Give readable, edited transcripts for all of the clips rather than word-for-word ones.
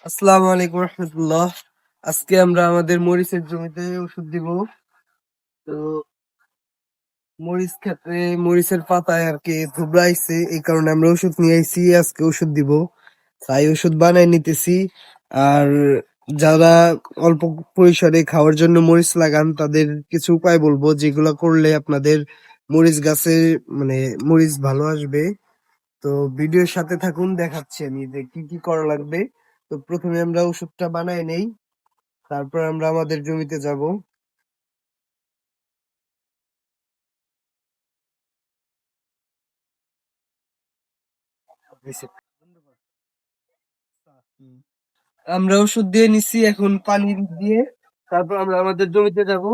আসসালামু আলাইকুম রহমতুল্লাহ। আজকে আমরা আমাদের মরিচের জমিতে ওষুধ দিব। তো মরিচ ক্ষেত্রে মরিচের পাতায় আর কি ধুবড়াইছে, এই কারণে আমরা ওষুধ নিয়ে আইছি, আজকে ওষুধ দিব। তাই ওষুধ বানাই নিতেছি। আর যারা অল্প পরিসরে খাওয়ার জন্য মরিচ লাগান তাদের কিছু উপায় বলবো, যেগুলো করলে আপনাদের মরিচ গাছে মানে মরিচ ভালো আসবে। তো ভিডিওর সাথে থাকুন, দেখাচ্ছি আমি যে কি কি করা লাগবে। তো প্রথমে আমরা ওষুধটা বানাই নেই, তারপর আমরা আমাদের জমিতে যাব। আমরা ওষুধ দিয়ে নিছি, এখন পানি দিয়ে তারপর আমরা আমাদের জমিতে যাব।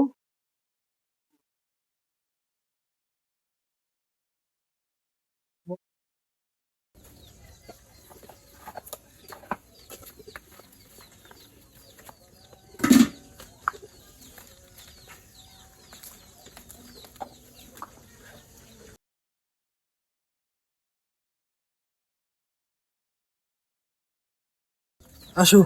আসো।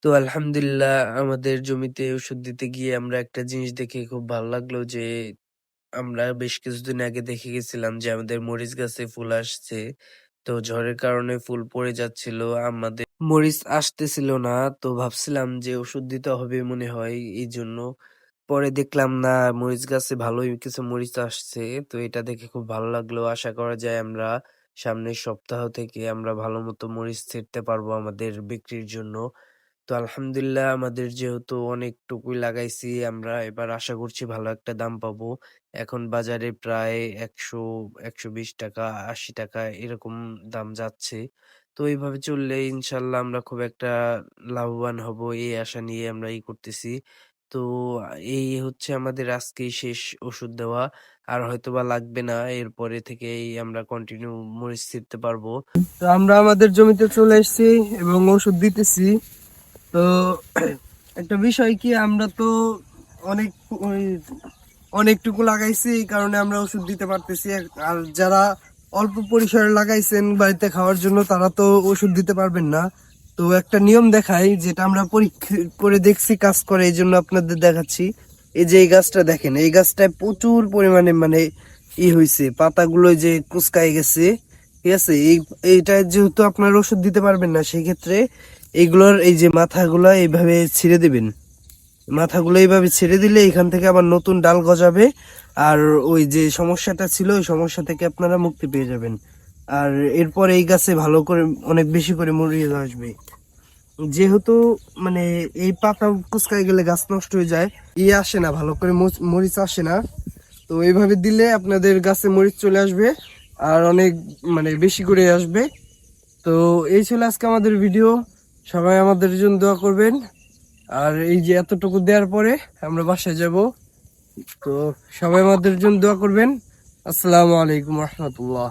তো আলহামদুলিল্লাহ, আমাদের জমিতে ওষুধ দিতে গিয়ে আমরা একটা জিনিস দেখে খুব ভালো লাগলো যে আমরা বেশ কিছুদিন আগে দেখে গেছিলাম যে আমাদের মরিচ গাছে ফুল আসছে। তো ঝড়ের কারণে ফুল পড়ে যাচ্ছিল, আমাদের মরিচ আসতেছিল না। তো ভাবছিলাম যে ওষুধ দিতে হবে মনে হয়, এই জন্য। পরে দেখলাম না, মরিচ গাছে ভালোই কিছু মরিচ আসছে। তো এটা দেখে খুব ভালো লাগলো। আশা করা যায় আমরা সামনের সপ্তাহ থেকে আমরা ভালো মতো মরিচ ছিঁড়তে পারবো আমাদের বিক্রির জন্য। তো আলহামদুলিল্লাহ, আমাদের যেহেতু অনেকটুকুই লাগাইছি, আমরা এবার আশা করছি ভালো একটা দাম পাবো। এখন বাজারে প্রায় ১০০, ১২০ টাকা, ৮০ টাকা এরকম দাম যাচ্ছে। তো এইভাবে চললে ইনশাল্লাহ আমরা খুব একটা লাভবান হব, এই আশা নিয়ে আমরা করতেছি। তো এই হচ্ছে আমাদের আজকেই শেষ ওষুধ দেওয়া। আর হয়তোবা লাগবে না, এরপরে থেকেই আমরা কন্টিনিউ মরিচ ছিঁড়তে পারবো। তো আমরা আমাদের জমিতে চলে এসেছি এবং ওষুধ দিতেছি। তো একটা বিষয় কি, আমরা তো অনেক ওই অনেকটুকু লাগাইছি, এই কারণে আমরা ওষুধ দিতে পারতেছি। আর যারা অল্প পরিসরে লাগাইছেন বাড়িতে খাওয়ার জন্য, তারা তো ওষুধ দিতে পারবেন না। তো একটা নিয়ম দেখাই, যেটা আমরা পরীক্ষা করে দেখছি কাজ করে, এই জন্য আপনাদের দেখাচ্ছি। এই যে এই গাছটা দেখেন, এই গাছটায় প্রচুর পরিমাণে মানে হয়েছে, পাতাগুলো যে কুচকাই গেছে। ঠিক আছে, এইটা যেহেতু আপনার ওষুধ দিতে পারবেন না, সেই ক্ষেত্রে এইগুলোর এই যে মাথাগুলো এইভাবে ছিঁড়ে দিবেন। মাথাগুলো এইভাবে ছেড়ে দিলে এখান থেকে আবার নতুন ডাল গজাবে। আর ওই যে সমস্যাটা ছিল, ওই সমস্যা থেকে আপনারা মুক্তি পেয়ে যাবেন। আর এরপর এই গাছে ভালো করে অনেক বেশি করে মরিচ আসবে। যেহেতু মানে এই পাতা কুচকাই গেলে গাছ নষ্ট হয়ে যায়, আসে না ভালো করে, মরিচ আসে না। তো এইভাবে দিলে আপনাদের গাছে মরিচ চলে আসবে, আর অনেক মানে বেশি করে আসবে। তো এই ছিল আজকে আমাদের ভিডিও। সবাই আমাদের জন্য দোয়া করবেন। আর এই যে এতটুকু দেওয়ার পরে আমরা বাসায় যাব। তো সবাই আমাদের জন্য দোয়া করবেন। আসসালামু আলাইকুম রহমতুল্লাহ।